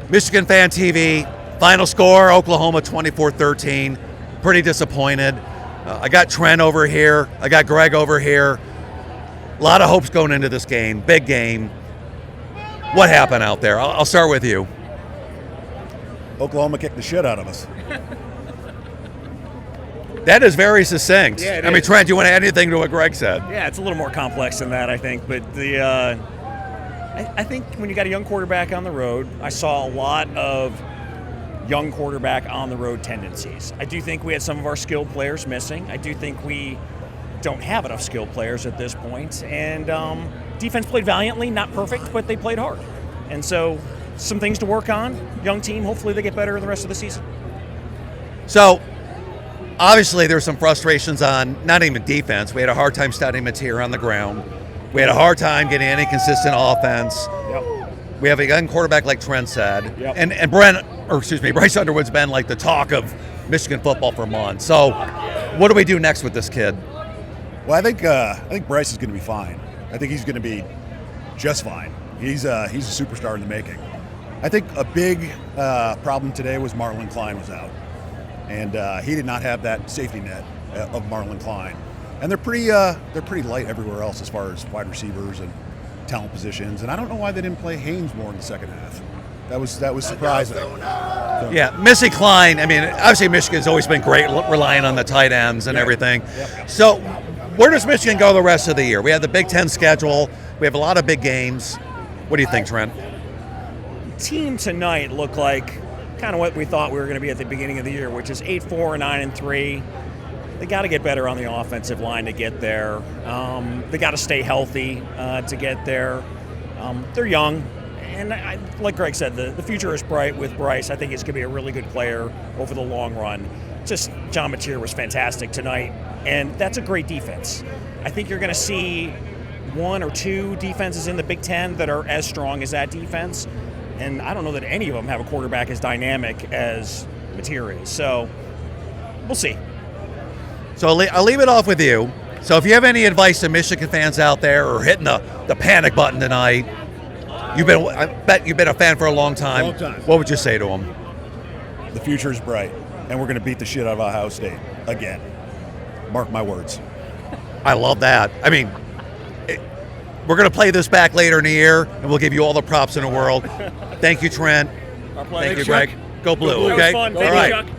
Michigan Fan TV, final score, Oklahoma 24-13. Pretty disappointed. I got Trent over here. I got Gregg over here. A lot of hopes going into this game, big game. What happened out there? I'll start with you. Oklahoma kicked the shit out of us. That is very succinct. Yeah, I mean, Trent, do you want to add anything to what Gregg said? Yeah, it's a little more complex than that, I think. But I think when you got a young quarterback on the road, I saw a lot of young quarterback on the road tendencies. I do think we had some of our skilled players missing. I do think we don't have enough skilled players at this point. And defense played valiantly, not perfect, but they played hard. And so some things to work on. Young team, hopefully they get better in the rest of the season. So, obviously there's some frustrations on not even defense. We had a hard time studying material on the ground. We had a hard time getting any consistent offense. Yep. We have a young quarterback, like Trent said. Yep. And Bryce Underwood's been like the talk of Michigan football for months. So what do we do next with this kid? Well, I think Bryce is going to be fine. I think he's going to be just fine. He's a superstar in the making. I think a big problem today was Marlon Klein was out, and he did not have that safety net of Marlon Klein. And they're pretty light everywhere else as far as wide receivers and talent positions. And I don't know why they didn't play Haynes more in the second half. That was surprising. Yeah, Missy Klein. I mean, obviously Michigan's always been great relying on the tight ends and everything. Yep. So where does Michigan go the rest of the year? We have the Big Ten schedule. We have a lot of big games. What do you think, Trent? Team tonight looked like kind of what we thought we were going to be at the beginning of the year, which is 8-4, 9-3. They got to get better on the offensive line to get there. They got to stay healthy to get there. They're young, and like Gregg said, the future is bright with Bryce. I think he's going to be a really good player over the long run. Just John Mateer was fantastic tonight, and that's a great defense. I think you're going to see one or two defenses in the Big Ten that are as strong as that defense, and I don't know that any of them have a quarterback as dynamic as Mateer is. So we'll see. So I'll leave it off with you. So if you have any advice to Michigan fans out there or hitting the panic button tonight, I bet you've been a fan for a long time. What would you say to them? The future is bright, and we're going to beat the shit out of Ohio State again. Mark my words. I love that. I mean, we're going to play this back later in the year, and we'll give you all the props in the world. Thank you, Trent. Our pleasure. Thank you, Gregg. Go Blue, okay? That was fun. All Thank you, right. Chuck.